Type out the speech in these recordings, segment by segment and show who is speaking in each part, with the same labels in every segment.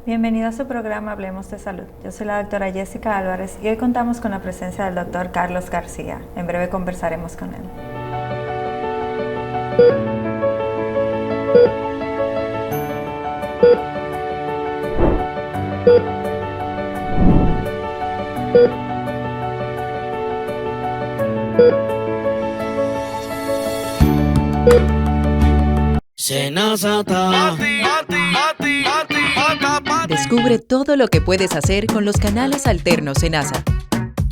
Speaker 1: Bienvenido a su programa Hablemos de Salud. Yo soy la doctora Jessica Álvarez y hoy contamos con la presencia del doctor Carlos García. En breve conversaremos con él.
Speaker 2: Descubre todo lo que puedes hacer con los canales alternos Senasa.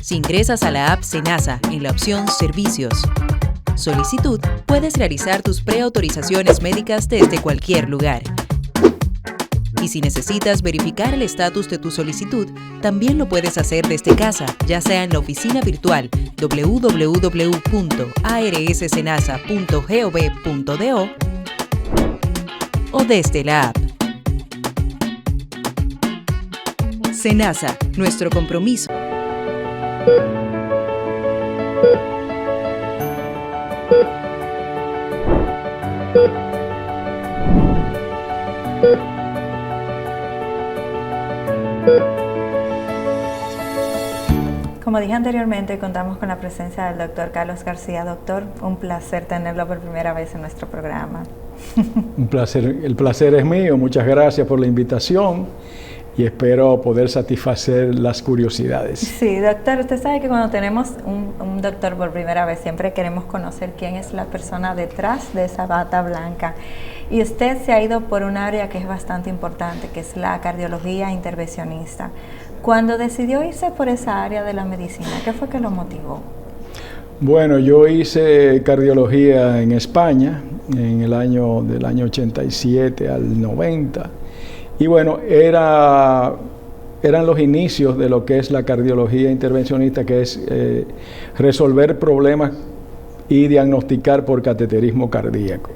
Speaker 2: Si ingresas a la app Senasa en la opción Servicios, Solicitud, puedes realizar tus preautorizaciones médicas desde cualquier lugar. Y si necesitas verificar el estatus de tu solicitud, también lo puedes hacer desde casa, ya sea en la oficina virtual www.arssenasa.gov.do o desde la app. Senasa, nuestro compromiso.
Speaker 1: Como dije anteriormente, contamos con la presencia del doctor Carlos García. Doctor, un placer tenerlo por primera vez en nuestro programa.
Speaker 3: Un placer, el placer es mío. Muchas gracias por la invitación y espero poder satisfacer las curiosidades.
Speaker 1: Sí, doctor, usted sabe que cuando tenemos un doctor por primera vez siempre queremos conocer quién es la persona detrás de esa bata blanca. Y usted se ha ido por un área que es bastante importante, que es la cardiología intervencionista. Cuando decidió irse por esa área de la medicina, ¿qué fue que lo motivó?
Speaker 3: Bueno, yo hice cardiología en España en el año 87 al 90. Y bueno, eran los inicios de lo que es la cardiología intervencionista, que es resolver problemas y diagnosticar por cateterismo cardíaco.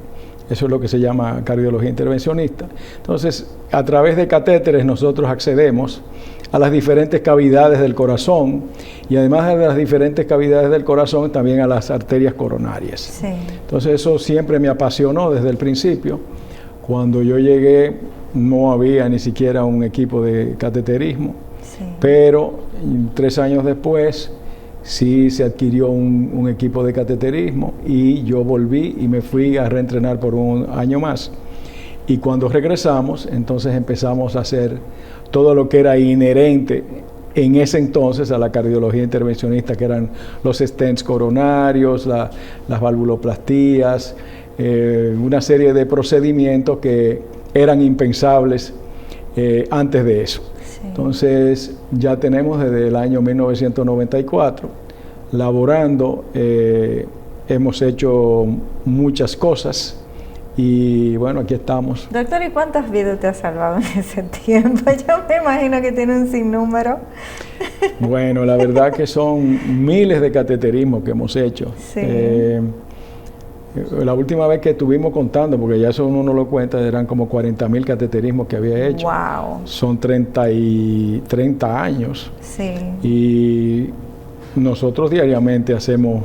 Speaker 3: Eso es lo que se llama cardiología intervencionista. Entonces, a través de catéteres nosotros accedemos a las diferentes cavidades del corazón y además de las diferentes cavidades del corazón también a las arterias coronarias.
Speaker 1: Sí.
Speaker 3: Entonces eso siempre me apasionó desde el principio. Cuando yo llegué no había ni siquiera un equipo de cateterismo,
Speaker 1: Sí.
Speaker 3: pero 3 años después sí se adquirió un equipo de cateterismo y yo volví y me fui a reentrenar por un año más. Y cuando regresamos, entonces empezamos a hacer todo lo que era inherente en ese entonces a la cardiología intervencionista, que eran los stents coronarios, las valvuloplastías, una serie de procedimientos que eran impensables antes de eso.
Speaker 1: Sí.
Speaker 3: Entonces ya tenemos desde el año 1994 laborando, hemos hecho muchas cosas. Y bueno, aquí estamos.
Speaker 1: Doctor, ¿y cuántas vidas te has salvado en ese tiempo? Yo me imagino que tiene un sinnúmero.
Speaker 3: Bueno, la verdad que son miles de cateterismos que hemos hecho.
Speaker 1: Sí.
Speaker 3: La última vez que estuvimos contando, porque ya eso uno no lo cuenta, eran como 40,000 cateterismos que había hecho.
Speaker 1: Wow.
Speaker 3: Son 30 años.
Speaker 1: Sí.
Speaker 3: Y nosotros diariamente hacemos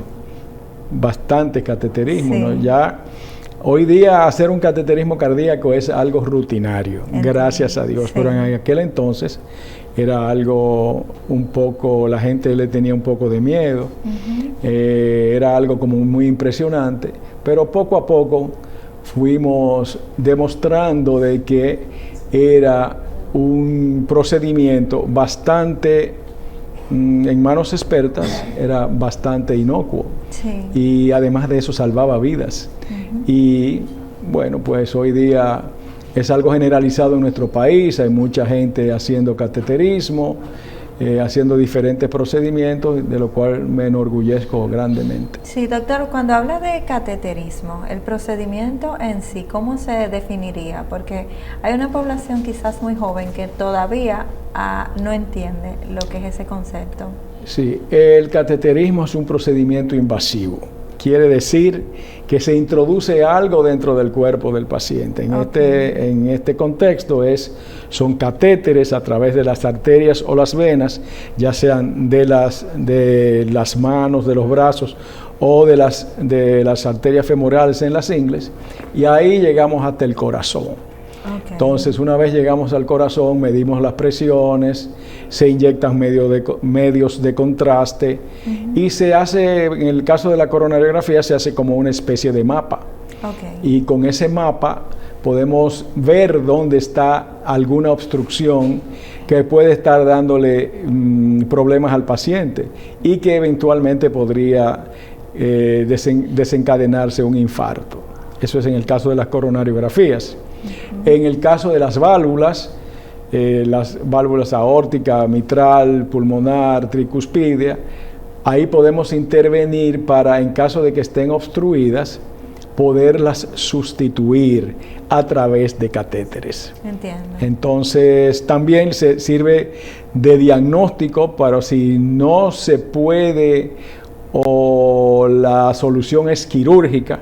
Speaker 3: bastante cateterismo,
Speaker 1: Sí.
Speaker 3: ¿no? Ya hoy día hacer un cateterismo cardíaco es algo rutinario, gracias a Dios,
Speaker 1: Sí.
Speaker 3: pero en aquel entonces era algo un poco, la gente le tenía un poco de miedo, era algo como muy impresionante, pero poco a poco fuimos demostrando de que era un procedimiento bastante, en manos expertas, era bastante inocuo.
Speaker 1: Sí.
Speaker 3: Y además de eso salvaba vidas. Y bueno, pues hoy día es algo generalizado en nuestro país, hay mucha gente haciendo cateterismo, haciendo diferentes procedimientos, de lo cual me enorgullezco grandemente.
Speaker 1: Sí, doctor, cuando habla de cateterismo, el procedimiento en sí, ¿cómo se definiría? Porque hay una población quizás muy joven que todavía no entiende lo que es ese concepto.
Speaker 3: Sí, el cateterismo es un procedimiento invasivo. quiere decir que se introduce algo dentro del cuerpo del paciente. En este contexto son catéteres a través de las arterias o las venas, ya sean de las manos, de los brazos o de las arterias femorales en las ingles, y ahí llegamos hasta el corazón. Entonces, una vez llegamos al corazón, medimos las presiones, se inyectan medios de contraste y se hace, en el caso de la coronariografía, se hace como una especie de mapa. Y con ese mapa podemos ver dónde está alguna obstrucción que puede estar dándole problemas al paciente y que eventualmente podría desencadenarse un infarto. Eso es en el caso de las coronariografías. En el caso de las válvulas aórtica, mitral, pulmonar, tricuspidia, ahí podemos intervenir para, en caso de que estén obstruidas, poderlas sustituir a través de catéteres.
Speaker 1: Entiendo.
Speaker 3: Entonces, también se sirve de diagnóstico para si no se puede o la solución es quirúrgica.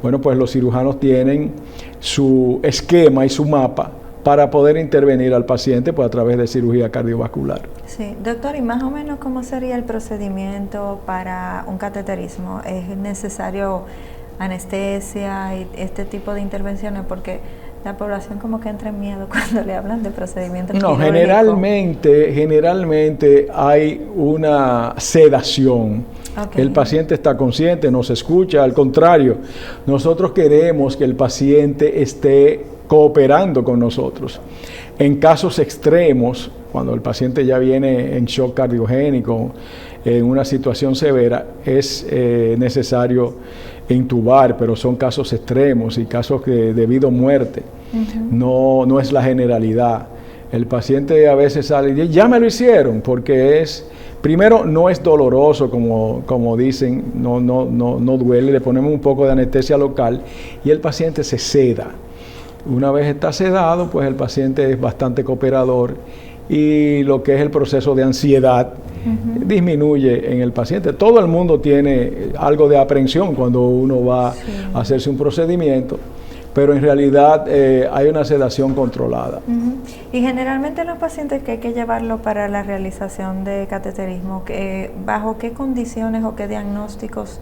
Speaker 3: Bueno, pues los cirujanos tienen su esquema y su mapa para poder intervenir al paciente pues, a través de cirugía cardiovascular.
Speaker 1: Sí, doctor, ¿y más o menos cómo sería el procedimiento para un cateterismo? ¿Es necesario anestesia y este tipo de intervenciones? Porque la población como que entra en miedo cuando le hablan de procedimientos quirúrgicos. Generalmente hay una sedación.
Speaker 3: El paciente está consciente, nos escucha, al contrario, nosotros queremos que el paciente esté cooperando con nosotros. En casos extremos, cuando el paciente ya viene en shock cardiogénico, en una situación severa, es necesario intubar, pero son casos extremos y casos de vida o muerte. No es la generalidad. El paciente a veces sale y dice, ya me lo hicieron, porque primero, no es doloroso, como dicen, no duele, le ponemos un poco de anestesia local y el paciente se seda. Una vez está sedado, pues el paciente es bastante cooperador y lo que es el proceso de ansiedad disminuye en el paciente. Todo el mundo tiene algo de aprensión cuando uno va a hacerse un procedimiento, pero en realidad hay una sedación controlada.
Speaker 1: Y generalmente los pacientes que hay que llevarlo para la realización de cateterismo, ¿bajo qué condiciones o qué diagnósticos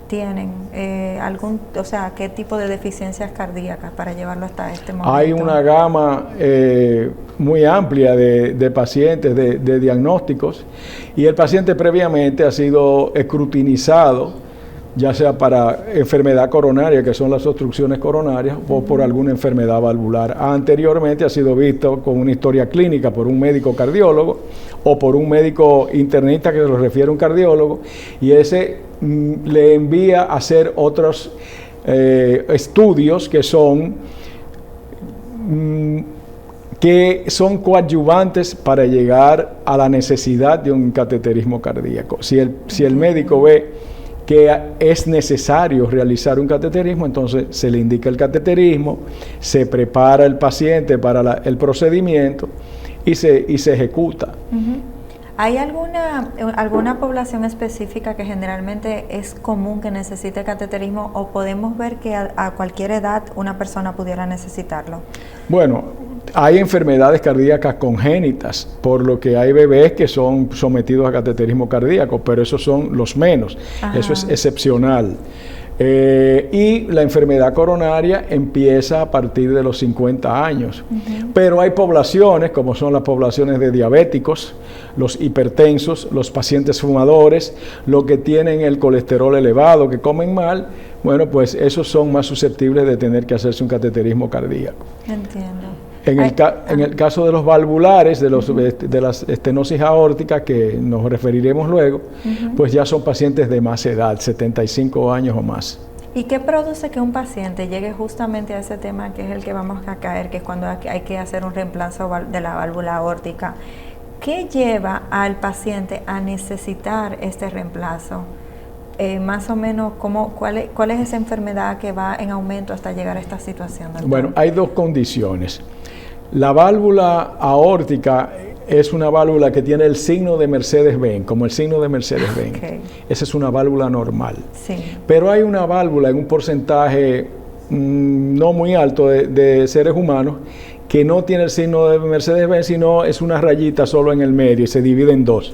Speaker 1: tienen? ¿Qué tipo de deficiencias cardíacas para llevarlo hasta este momento?
Speaker 3: Hay una gama muy amplia de pacientes, de diagnósticos, y el paciente previamente ha sido escrutinizado, ya sea para enfermedad coronaria, que son las obstrucciones coronarias, o por alguna enfermedad valvular. Anteriormente ha sido visto con una historia clínica por un médico cardiólogo o por un médico internista que se lo refiere a un cardiólogo, y ese le envía a hacer otros estudios que son coadyuvantes para llegar a la necesidad de un cateterismo cardíaco. Si el médico ve que es necesario realizar un cateterismo, entonces se le indica el cateterismo, se prepara el paciente para el procedimiento y se ejecuta.
Speaker 1: ¿Hay alguna población específica que generalmente es común que necesite cateterismo, o podemos ver que a cualquier edad una persona pudiera necesitarlo?
Speaker 3: Bueno, hay enfermedades cardíacas congénitas, por lo que hay bebés que son sometidos a cateterismo cardíaco, pero esos son los menos. Eso es excepcional. Y la enfermedad coronaria empieza a partir de los 50 años. Pero hay poblaciones, como son las poblaciones de diabéticos, los hipertensos, los pacientes fumadores, los que tienen el colesterol elevado, que comen mal, bueno, pues esos son más susceptibles de tener que hacerse un cateterismo cardíaco.
Speaker 1: Entiendo.
Speaker 3: En el caso de los valvulares, de las estenosis aórticas, que nos referiremos luego, pues ya son pacientes de más edad, 75 años o más.
Speaker 1: ¿Y qué produce que un paciente llegue justamente a ese tema que es el que vamos a caer, que es cuando hay que hacer un reemplazo de la válvula aórtica? ¿Qué lleva al paciente a necesitar este reemplazo? Más o menos, ¿cuál es esa enfermedad que va en aumento hasta llegar a esta situación, doctor?
Speaker 3: Bueno, hay dos condiciones. La válvula aórtica es una válvula que tiene el signo de Mercedes-Benz, como el signo de Mercedes-Benz. Okay. Esa es una válvula normal.
Speaker 1: Sí.
Speaker 3: Pero hay una válvula en un porcentaje no muy alto de seres humanos que no tiene el signo de Mercedes-Benz, sino es una rayita solo en el medio y se divide en dos.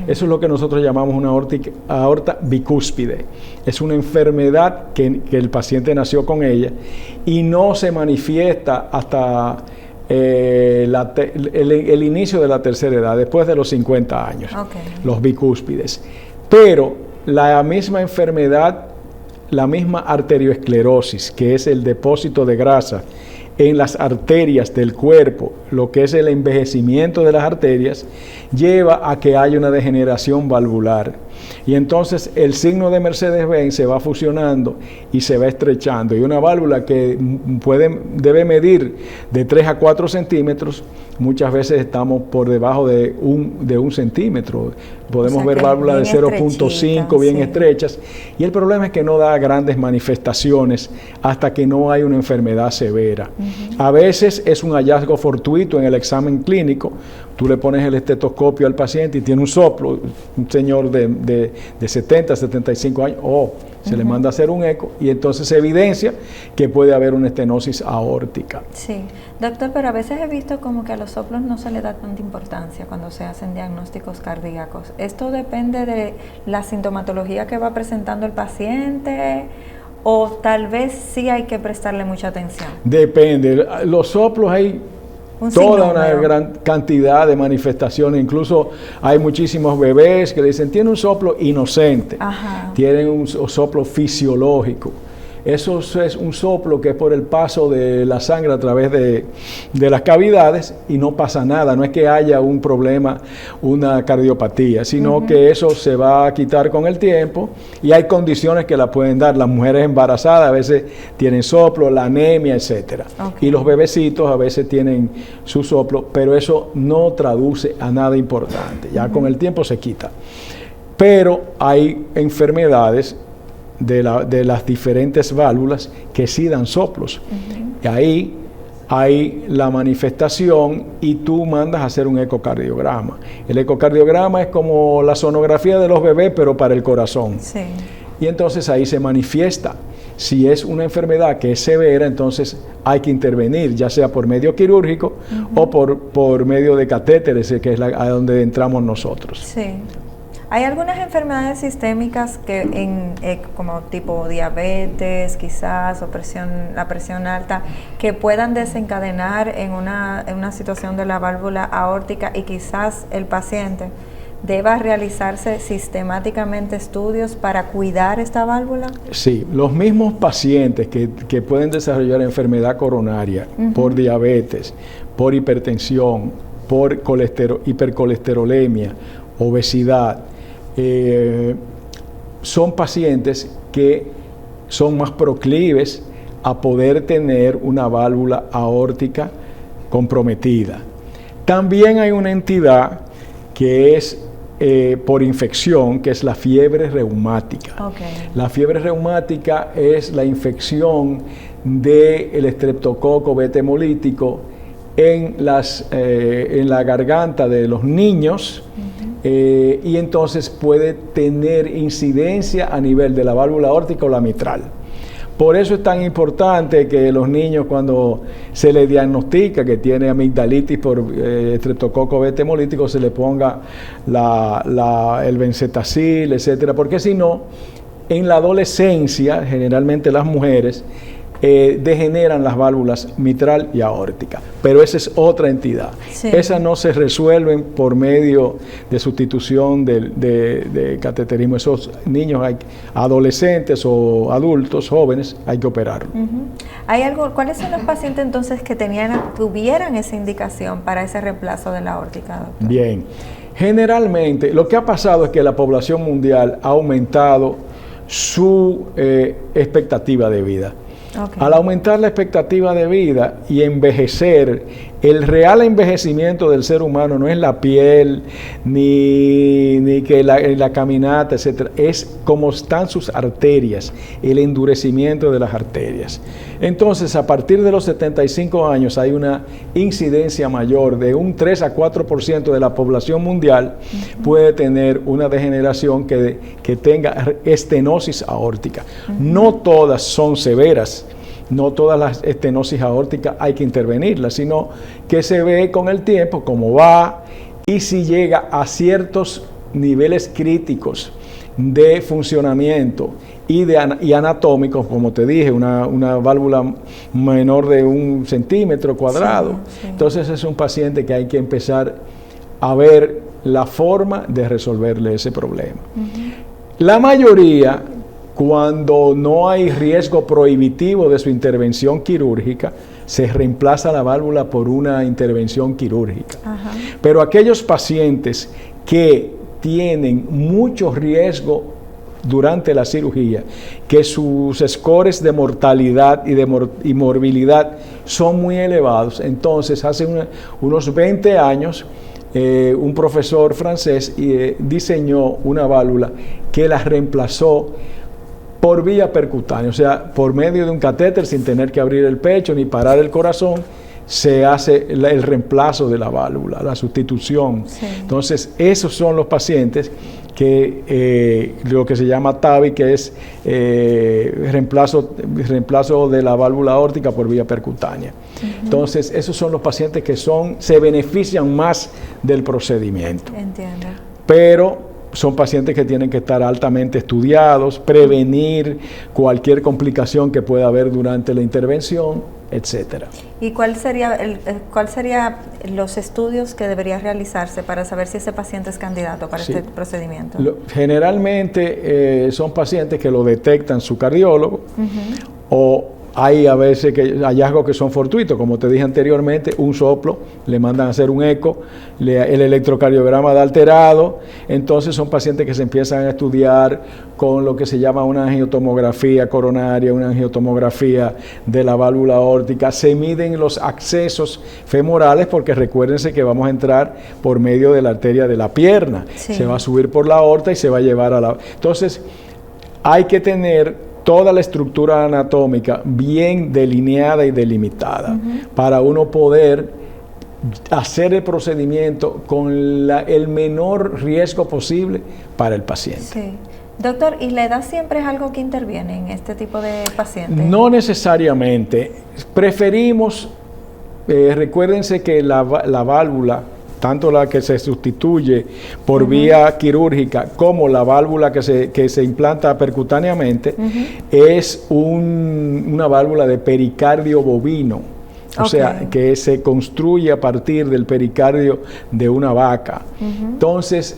Speaker 3: Eso es lo que nosotros llamamos una aorta bicúspide. Es una enfermedad que el paciente nació con ella y no se manifiesta hasta el inicio de la tercera edad, después de los 50 años, los bicúspides. Pero la misma enfermedad, la misma arterioesclerosis, que es el depósito de grasa en las arterias del cuerpo, lo que es el envejecimiento de las arterias, lleva a que haya una degeneración valvular. Y entonces el signo de Mercedes-Benz se va fusionando y se va estrechando. Y una válvula que debe medir de 3 a 4 centímetros, muchas veces estamos por debajo de un centímetro. Podemos ver válvulas de 0.5 bien estrechas. Y el problema es que no da grandes manifestaciones hasta que no hay una enfermedad severa. A veces es un hallazgo fortuito en el examen clínico. Tú le pones el estetoscopio al paciente y tiene un soplo, un señor de 70, 75 años, se le manda a hacer un eco y entonces se evidencia que puede haber una estenosis aórtica.
Speaker 1: Sí, doctor, pero a veces he visto como que a los soplos no se le da tanta importancia cuando se hacen diagnósticos cardíacos. ¿Esto depende de la sintomatología que va presentando el paciente o tal vez sí hay que prestarle mucha atención?
Speaker 3: Depende, los soplos hay toda una gran cantidad de manifestaciones, incluso hay muchísimos bebés que le dicen, tiene un soplo inocente, tienen un soplo fisiológico. Eso es un soplo que es por el paso de la sangre a través de las cavidades y no pasa nada, no es que haya un problema, una cardiopatía, sino que eso se va a quitar con el tiempo y hay condiciones que la pueden dar. Las mujeres embarazadas a veces tienen soplo, la anemia, etcétera. Y los bebecitos a veces tienen su soplo, pero eso no traduce a nada importante, ya con el tiempo se quita. Pero hay enfermedades de las diferentes válvulas que sí dan soplos. Y ahí hay la manifestación y tú mandas a hacer un ecocardiograma. El ecocardiograma es como la sonografía de los bebés, pero para el corazón.
Speaker 1: Sí.
Speaker 3: Y entonces ahí se manifiesta. Si es una enfermedad que es severa, entonces hay que intervenir, ya sea por medio quirúrgico o por medio de catéteres, que es a donde entramos nosotros.
Speaker 1: Sí. ¿Hay algunas enfermedades sistémicas que como tipo diabetes quizás o la presión alta que puedan desencadenar en una situación de la válvula aórtica y quizás el paciente deba realizarse sistemáticamente estudios para cuidar esta válvula?
Speaker 3: Sí, los mismos pacientes que pueden desarrollar enfermedad coronaria por diabetes, por hipertensión, por hipercolesterolemia, obesidad, son pacientes que son más proclives a poder tener una válvula aórtica comprometida. También hay una entidad que es por infección, que es la fiebre reumática. La fiebre reumática es la infección del estreptococo beta hemolítico en la garganta de los niños. Y entonces puede tener incidencia a nivel de la válvula aórtica o la mitral. Por eso es tan importante que los niños, cuando se les diagnostica que tiene amigdalitis por estreptococo beta hemolítico, se le ponga el benzetacil, etcétera, porque si no, en la adolescencia, generalmente las mujeres degeneran las válvulas mitral y aórtica, pero esa es otra entidad. Sí. Esas no se resuelven por medio de sustitución de cateterismo. Esos niños, adolescentes o adultos jóvenes, hay que operarlos.
Speaker 1: ¿Cuáles son los pacientes entonces que tuvieran esa indicación para ese reemplazo de la aórtica, doctor?
Speaker 3: Bien, generalmente lo que ha pasado es que la población mundial ha aumentado su expectativa de vida.
Speaker 1: Okay.
Speaker 3: Al aumentar la expectativa de vida y envejecer, el real envejecimiento del ser humano no es la piel, ni que la caminata, etcétera, es cómo están sus arterias, el endurecimiento de las arterias. Entonces, a partir de los 75 años hay una incidencia mayor de un 3 a 4% de la población mundial puede tener una degeneración que tenga estenosis aórtica. No todas son severas. No todas las estenosis aórticas hay que intervenirlas, sino que se ve con el tiempo cómo va y si llega a ciertos niveles críticos de funcionamiento y anatómicos, como te dije, una válvula menor de 1 centímetro cuadrado. Sí, sí. Entonces es un paciente que hay que empezar a ver la forma de resolverle ese problema. La mayoría, cuando no hay riesgo prohibitivo de su intervención quirúrgica, se reemplaza la válvula por una intervención quirúrgica. Ajá. Pero aquellos pacientes que tienen mucho riesgo durante la cirugía, que sus scores de mortalidad y morbilidad son muy elevados, entonces hace unos 20 años un profesor francés diseñó una válvula que la reemplazó por vía percutánea, o sea, por medio de un catéter sin tener que abrir el pecho ni parar el corazón, se hace el reemplazo de la válvula, la sustitución. Sí. Entonces, esos son los pacientes que lo que se llama TAVI, que es reemplazo de la válvula aórtica por vía percutánea. Entonces, esos son los pacientes que se benefician más del procedimiento.
Speaker 1: Entiendo.
Speaker 3: Pero son pacientes que tienen que estar altamente estudiados, prevenir cualquier complicación que pueda haber durante la intervención, etcétera.
Speaker 1: ¿Y cuál sería los estudios que debería realizarse para saber si ese paciente es candidato para este procedimiento?
Speaker 3: Generalmente son pacientes que lo detectan su cardiólogo o hay a veces hallazgos que son fortuitos, como te dije anteriormente, un soplo, le mandan a hacer un eco, el electrocardiograma da alterado, entonces son pacientes que se empiezan a estudiar con lo que se llama una angiotomografía coronaria, una angiotomografía de la válvula aórtica, se miden los accesos femorales porque recuérdense que vamos a entrar por medio de la arteria de la pierna, se va a subir por la aorta y se va a llevar a la... Entonces, hay que tener toda la estructura anatómica bien delineada y delimitada para uno poder hacer el procedimiento con el menor riesgo posible para el paciente.
Speaker 1: Sí. Doctor, ¿y la edad siempre es algo que interviene en este tipo de pacientes?
Speaker 3: No necesariamente. Preferimos, recuérdense que la válvula, tanto la que se sustituye por vía quirúrgica como la válvula que se implanta percutáneamente, es una válvula de pericardio bovino, o sea, que se construye a partir del pericardio de una vaca. Entonces,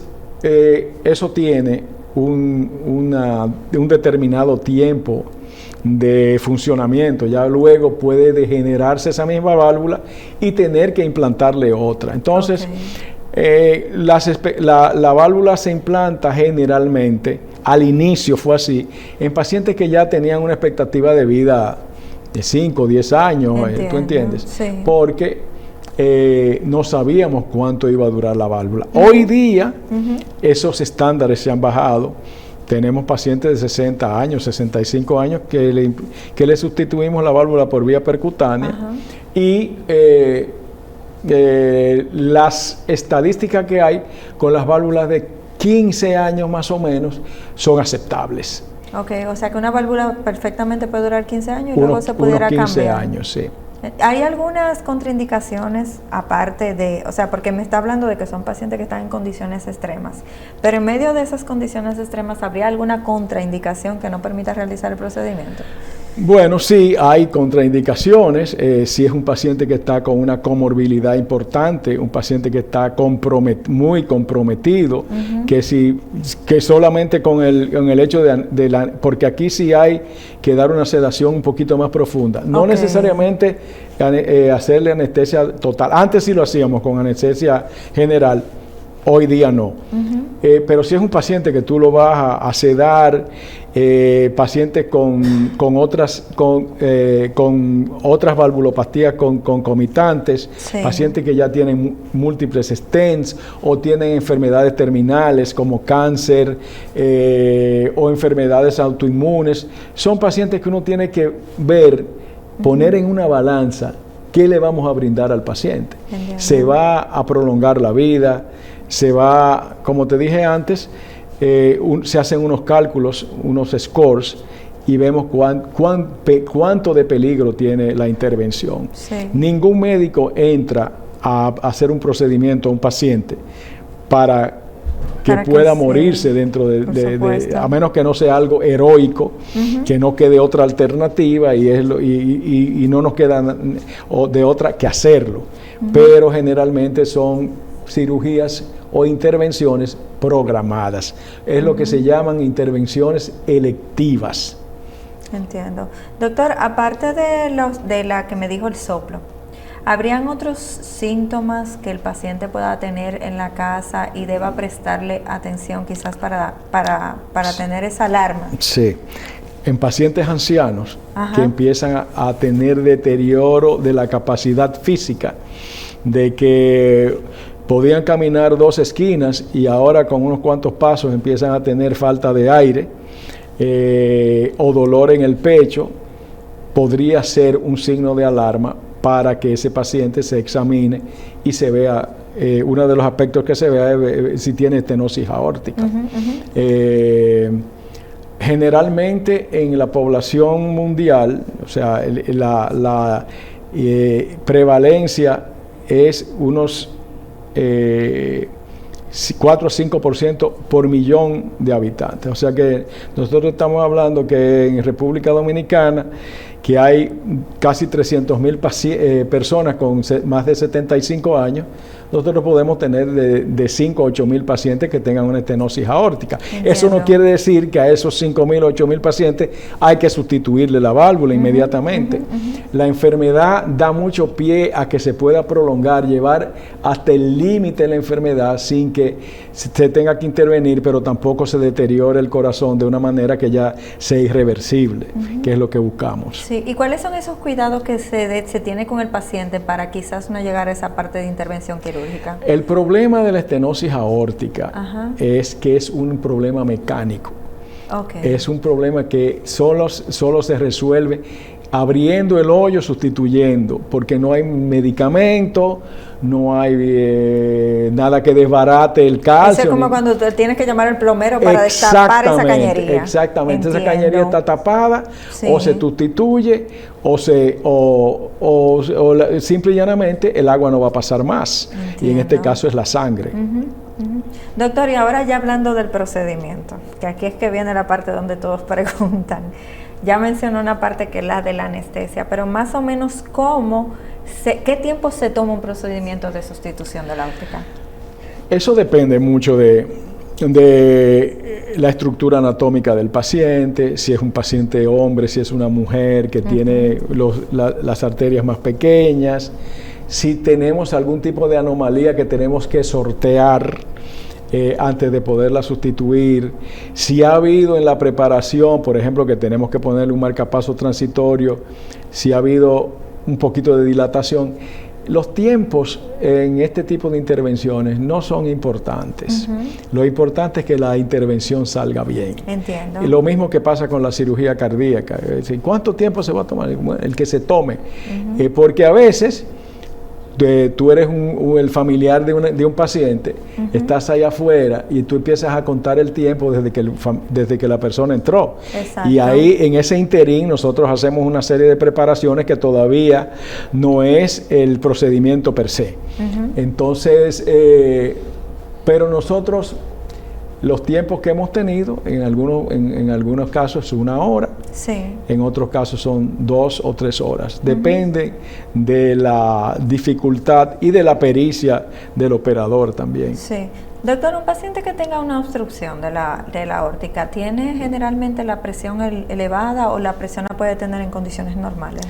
Speaker 3: eso tiene un determinado tiempo de funcionamiento, ya luego puede degenerarse esa misma válvula y tener que implantarle otra. Entonces, la válvula se implanta generalmente, al inicio fue así, en pacientes que ya tenían una expectativa de vida de 5 o 10 años, ¿tú entiendes?
Speaker 1: Sí.
Speaker 3: Porque no sabíamos cuánto iba a durar la válvula. Hoy día, esos estándares se han bajado. Tenemos pacientes de 60 años, 65 años que le sustituimos la válvula por vía percutánea y las estadísticas que hay con las válvulas de 15 años más o menos son aceptables.
Speaker 1: Ok, o sea que una válvula perfectamente puede durar 15 años y luego se pudiera cambiar.
Speaker 3: 15 años, sí.
Speaker 1: ¿Hay algunas contraindicaciones aparte de, o sea, porque me está hablando de que son pacientes que están en condiciones extremas, pero en medio de esas condiciones extremas, ¿habría alguna contraindicación que no permita realizar el procedimiento? Bueno, sí, hay contraindicaciones. Si es un paciente que está con una comorbilidad importante, un paciente que está muy comprometido, que solamente con el hecho porque aquí sí hay que dar una sedación un poquito más profunda. No necesariamente hacerle anestesia total. Antes sí lo hacíamos con anestesia general,
Speaker 3: Hoy día no. Pero si es un paciente que tú lo vas a sedar, pacientes con otras valvulopatías concomitantes, sí. Pacientes que ya tienen múltiples stents o tienen enfermedades terminales como cáncer o enfermedades autoinmunes, son pacientes que uno tiene que ver, poner en una balanza qué le vamos a brindar al paciente. Entiendo. Se va a prolongar la vida, se va, como te dije antes, se hacen unos cálculos, unos scores, y vemos cuánto de peligro tiene la intervención. Sí. Ningún médico entra a hacer un procedimiento a un paciente para que pueda morirse dentro a menos que no sea algo heroico, que no quede otra alternativa y no nos queda de otra que hacerlo. Pero generalmente son cirugías o intervenciones programadas. Es lo que se llaman intervenciones electivas.
Speaker 1: Entiendo. Doctor, aparte de la que me dijo el soplo, ¿habrían otros síntomas que el paciente pueda tener en la casa y deba prestarle atención quizás para tener esa alarma?
Speaker 3: Sí. En pacientes ancianos que empiezan a tener deterioro de la capacidad física, de que podían caminar 2 esquinas y ahora con unos cuantos pasos empiezan a tener falta de aire o dolor en el pecho, podría ser un signo de alarma para que ese paciente se examine y se vea, uno de los aspectos que se vea es si tiene estenosis aórtica. Generalmente en la población mundial, o sea, la prevalencia es unos 4 a 5% por millón de habitantes. O sea que nosotros estamos hablando que en República Dominicana que hay casi 300,000 personas con más de 75 años, nosotros podemos tener de 5 a 8,000 pacientes que tengan una estenosis aórtica. Entiendo. Eso no quiere decir que a esos 5,000 o 8,000 pacientes hay que sustituirle la válvula inmediatamente. La enfermedad da mucho pie a que se pueda prolongar, llevar hasta el límite la enfermedad sin que se tenga que intervenir, pero tampoco se deteriore el corazón de una manera que ya sea irreversible, que es lo que buscamos.
Speaker 1: Sí. ¿Y cuáles son esos cuidados que se tiene con el paciente para quizás no llegar a esa parte de intervención quirúrgica?
Speaker 3: El problema de la estenosis aórtica es que es un problema mecánico. Es un problema que solo se resuelve abriendo el hoyo, sustituyendo, porque no hay medicamento, no hay nada que desbarate el calcio.
Speaker 1: Eso es como cuando tienes que llamar al plomero para destapar esa cañería.
Speaker 3: Exactamente, esa cañería está tapada, o se sustituye, o simple y llanamente el agua no va a pasar más. Entiendo. Y en este caso es la sangre.
Speaker 1: Doctor, y ahora ya hablando del procedimiento, que aquí es que viene la parte donde todos preguntan. Ya mencionó una parte que es la de la anestesia, pero más o menos ¿qué tiempo se toma un procedimiento de sustitución de la óptica?
Speaker 3: Eso depende mucho de la estructura anatómica del paciente, si es un paciente hombre, si es una mujer que tiene las arterias más pequeñas, si tenemos algún tipo de anomalía que tenemos que sortear antes de poderla sustituir, si ha habido en la preparación, por ejemplo, que tenemos que ponerle un marcapaso transitorio, si ha habido un poquito de dilatación. Los tiempos en este tipo de intervenciones no son importantes. Lo importante es que la intervención salga bien. Entiendo. Y lo mismo que pasa con la cirugía cardíaca. Es decir, ¿cuánto tiempo se va a tomar? El que se tome. Porque a veces tú eres el familiar de un paciente, estás allá afuera y tú empiezas a contar el tiempo desde que la persona entró. Exacto. Y ahí en ese interín nosotros hacemos una serie de preparaciones que todavía no es el procedimiento per se. Entonces, pero nosotros, los tiempos que hemos tenido, en algunos casos es 1 hora, en otros casos son 2 o 3 horas. Depende de la dificultad y de la pericia del operador también.
Speaker 1: Sí. Doctor, un paciente que tenga una obstrucción de la aórtica, ¿tiene generalmente la presión elevada o la presión la puede tener en condiciones normales?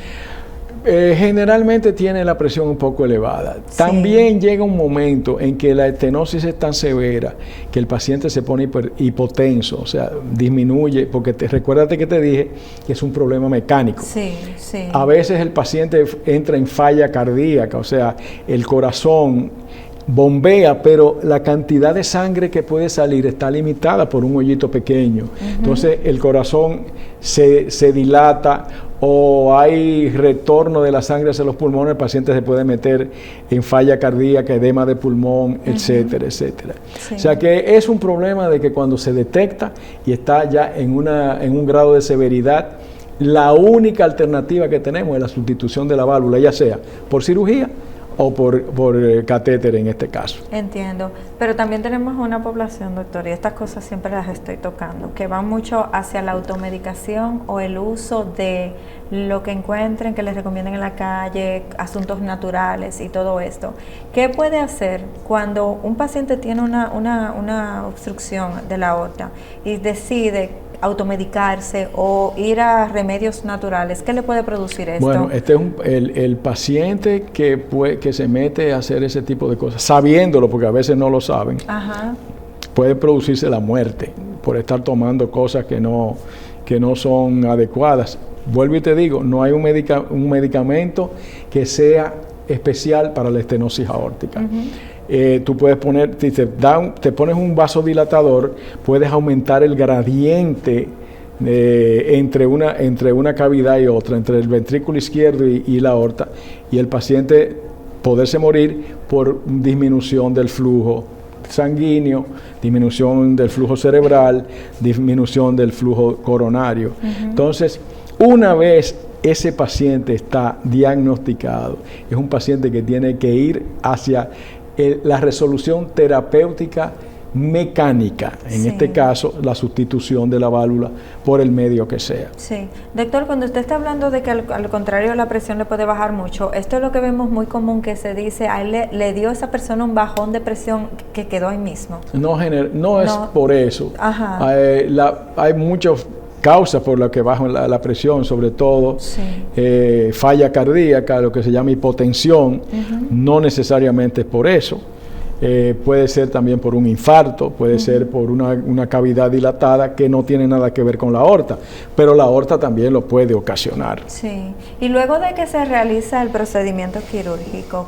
Speaker 3: Generalmente tiene la presión un poco elevada.
Speaker 1: Sí.
Speaker 3: También llega un momento en que la estenosis es tan severa que el paciente se pone hipotenso, o sea, disminuye, porque recuérdate que te dije que es un problema mecánico.
Speaker 1: Sí, sí.
Speaker 3: A veces el paciente entra en falla cardíaca, o sea, el corazón bombea, pero la cantidad de sangre que puede salir está limitada por un hoyito pequeño. Entonces el corazón se dilata o hay retorno de la sangre hacia los pulmones, el paciente se puede meter en falla cardíaca, edema de pulmón, etcétera, etcétera.
Speaker 1: Sí.
Speaker 3: O sea que es un problema de que cuando se detecta y está ya en un grado de severidad, la única alternativa que tenemos es la sustitución de la válvula, ya sea por cirugía o por catéter en este caso.
Speaker 1: Entiendo, pero también tenemos una población, doctor, y estas cosas siempre las estoy tocando, que van mucho hacia la automedicación o el uso de lo que encuentren, que les recomienden en la calle, asuntos naturales y todo esto. ¿Qué puede hacer cuando un paciente tiene una obstrucción de la aorta y decide automedicarse o ir a remedios naturales? ¿Qué le puede producir esto?
Speaker 3: Bueno, este es el paciente que se mete a hacer ese tipo de cosas, sabiéndolo, porque a veces no lo saben,
Speaker 1: Ajá.
Speaker 3: puede producirse la muerte por estar tomando cosas que no son adecuadas. Vuelvo y te digo, no hay un medicamento que sea especial para la estenosis aórtica. Tú puedes poner, si te pones un vasodilatador, puedes aumentar el gradiente entre una cavidad y otra, entre el ventrículo izquierdo y la aorta, y el paciente poderse morir por disminución del flujo sanguíneo, disminución del flujo cerebral, disminución del flujo coronario. Entonces, una vez ese paciente está diagnosticado, es un paciente que tiene que ir hacia la resolución terapéutica mecánica, en este caso la sustitución de la válvula por el medio que sea.
Speaker 1: Sí. Doctor, cuando usted está hablando de que al contrario la presión le puede bajar mucho, esto es lo que vemos muy común, que se dice, a él le dio a esa persona un bajón de presión que quedó ahí mismo. No
Speaker 3: es por eso. Hay muchas causas por las que baja la presión, sobre todo falla cardíaca, lo que se llama hipotensión, no necesariamente es por eso. Puede ser también por un infarto, puede ser por una cavidad dilatada que no tiene nada que ver con la aorta, pero la aorta también lo puede ocasionar.
Speaker 1: Sí. Y luego de que se realiza el procedimiento quirúrgico,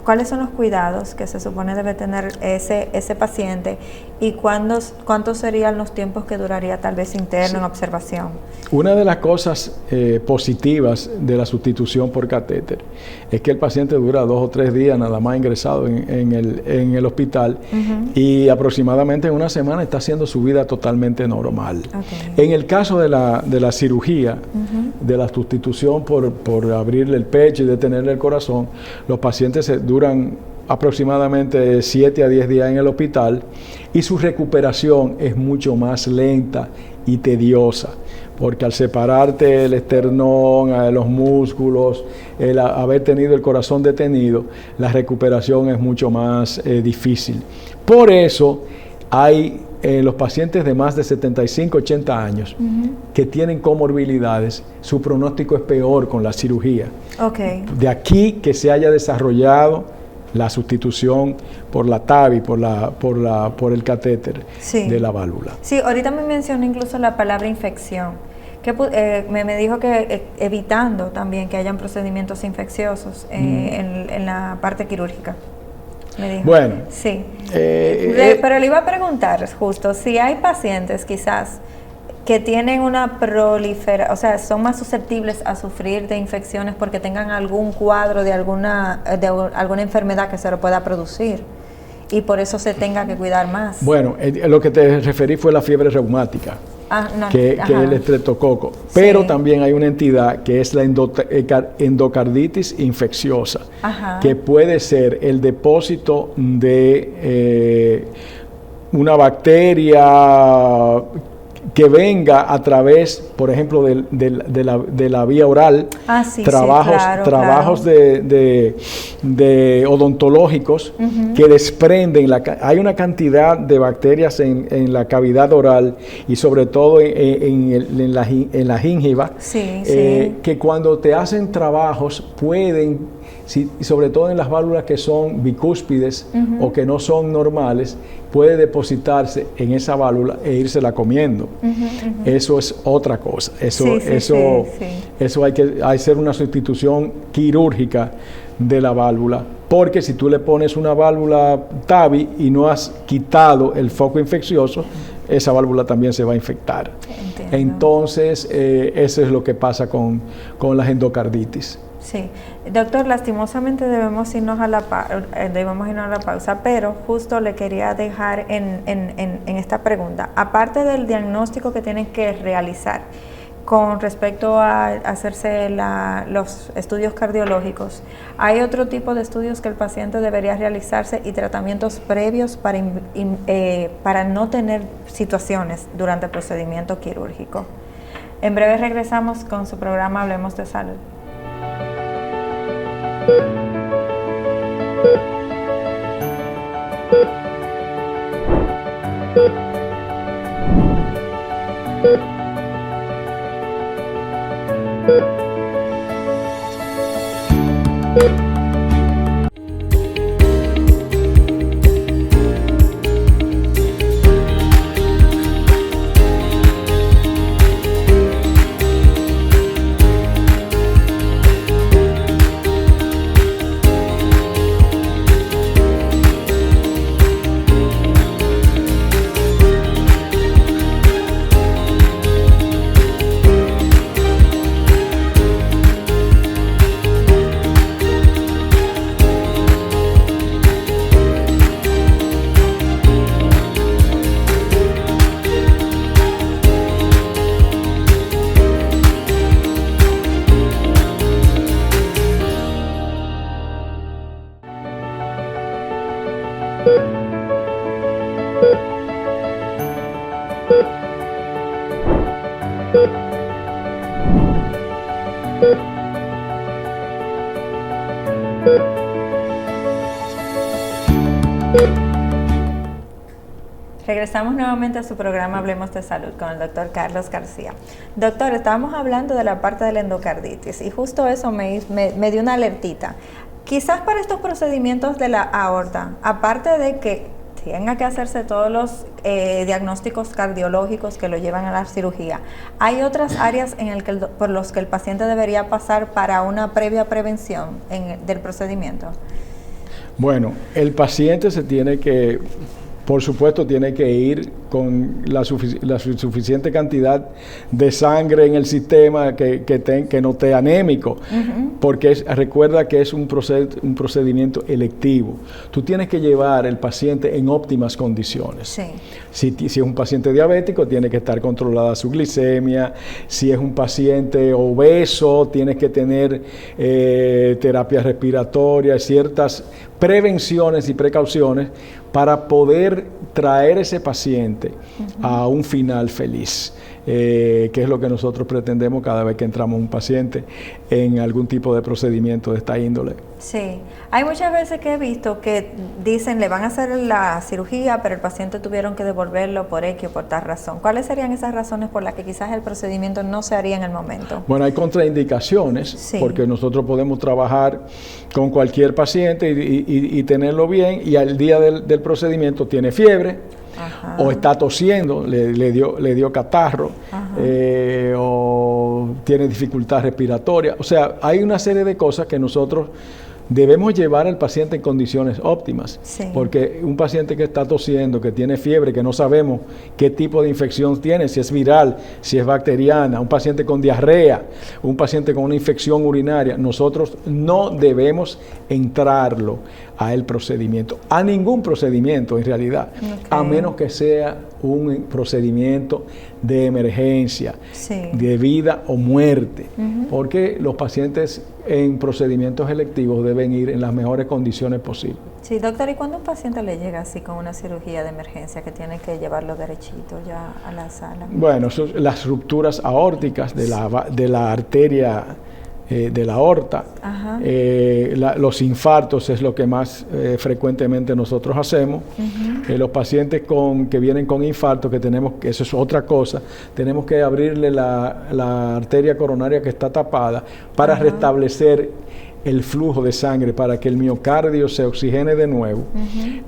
Speaker 1: ¿cuáles son los cuidados que se supone debe tener ese paciente y cuántos serían los tiempos que duraría tal vez interno en observación?
Speaker 3: Una de las cosas positivas de la sustitución por catéter es que el paciente dura 2 o 3 días nada más ingresado en el hospital y aproximadamente en una semana está haciendo su vida totalmente normal. En el caso de la cirugía, de la sustitución por abrirle el pecho y detenerle el corazón, los pacientes duran aproximadamente 7 a 10 días en el hospital y su recuperación es mucho más lenta y tediosa, porque al separarte el esternón, los músculos, el haber tenido el corazón detenido, la recuperación es mucho más difícil. Por eso hay los pacientes de más de 75, 80 años que tienen comorbilidades, su pronóstico es peor con la cirugía. De aquí que se haya desarrollado la sustitución por la TAVI, por el catéter de la válvula. Sí,
Speaker 1: ahorita me mencionó incluso la palabra infección, que me dijo que evitando también que hayan procedimientos infecciosos en la parte quirúrgica. Me dijo.
Speaker 3: Bueno.
Speaker 1: Sí. Pero le iba a preguntar justo si hay pacientes quizás que tienen una proliferación, o sea, son más susceptibles a sufrir de infecciones porque tengan algún cuadro de alguna enfermedad que se lo pueda producir y por eso se tenga que cuidar más.
Speaker 3: Bueno, lo que te referí fue la fiebre reumática, que es el estreptococo, pero también hay una entidad que es la endocarditis infecciosa, que puede ser el depósito de una bacteria que venga a través, por ejemplo, de la vía oral, trabajos de odontológicos que desprenden, hay una cantidad de bacterias en la cavidad oral y sobre todo en la gingiva, que cuando te hacen trabajos pueden, sobre todo en las válvulas que son bicúspides o que no son normales, puede depositarse en esa válvula e írsela comiendo. Eso es otra cosa. Eso hay que hacer una sustitución quirúrgica de la válvula, porque si tú le pones una válvula TAVI y no has quitado el foco infeccioso, esa válvula también se va a infectar. Entiendo. Entonces, eso es lo que pasa con las endocarditis.
Speaker 1: Sí, doctor, lastimosamente debemos irnos a la pausa, pero justo le quería dejar en esta pregunta, aparte del diagnóstico que tienen que realizar con respecto a hacerse los estudios cardiológicos, ¿hay otro tipo de estudios que el paciente debería realizarse y tratamientos previos para no tener situaciones durante el procedimiento quirúrgico? En breve regresamos con su programa Hablemos de Salud. Regresamos nuevamente a su programa Hablemos de Salud con el doctor Carlos García. Doctor, estábamos hablando de la parte de la endocarditis y justo eso me dio una alertita. Quizás para estos procedimientos de la aorta, aparte de que tenga que hacerse todos los diagnósticos cardiológicos que lo llevan a la cirugía, ¿hay otras áreas por los que el paciente debería pasar para una previa prevención del procedimiento? Bueno, el paciente
Speaker 3: por supuesto, tiene que ir con la suficiente cantidad de sangre en el sistema que no esté anémico, porque recuerda que es un procedimiento electivo. Tú tienes que llevar al paciente en óptimas condiciones. Sí. Si es un paciente diabético, tiene que estar controlada su glicemia. Si es un paciente obeso, tienes que tener terapia respiratoria, ciertas prevenciones y precauciones para poder traer ese paciente a un final feliz, que es lo que nosotros pretendemos cada vez que entramos un paciente en algún tipo de procedimiento de esta índole.
Speaker 1: Sí, hay muchas veces que he visto que dicen le van a hacer la cirugía, pero el paciente tuvieron que devolverlo por X o por tal razón. ¿Cuáles serían esas razones por las que quizás el procedimiento no se haría en el momento?
Speaker 3: Bueno, hay contraindicaciones, porque nosotros podemos trabajar con cualquier paciente y tenerlo bien, y al día del procedimiento tiene fiebre, o está tosiendo, le dio catarro, o tiene dificultad respiratoria. O sea, hay una serie de cosas que nosotros debemos llevar al paciente en condiciones óptimas, porque un paciente que está tosiendo, que tiene fiebre, que no sabemos qué tipo de infección tiene, si es viral, si es bacteriana, un paciente con diarrea, un paciente con una infección urinaria, nosotros no debemos entrarlo a el procedimiento, a ningún procedimiento en realidad, a menos que sea un procedimiento de emergencia,
Speaker 1: Sí.
Speaker 3: de vida o muerte, porque los pacientes en procedimientos electivos deben ir en las mejores condiciones posibles.
Speaker 1: Sí, doctor, ¿y cuando un paciente le llega así con una cirugía de emergencia que tiene que llevarlo derechito ya a la sala?
Speaker 3: Bueno, las rupturas aórticas de la arteria de la aorta, los infartos es lo que más frecuentemente nosotros hacemos. Los pacientes que vienen con infarto, que eso es otra cosa, tenemos que abrirle la arteria coronaria que está tapada para restablecer el flujo de sangre, para que el miocardio se oxigene de nuevo.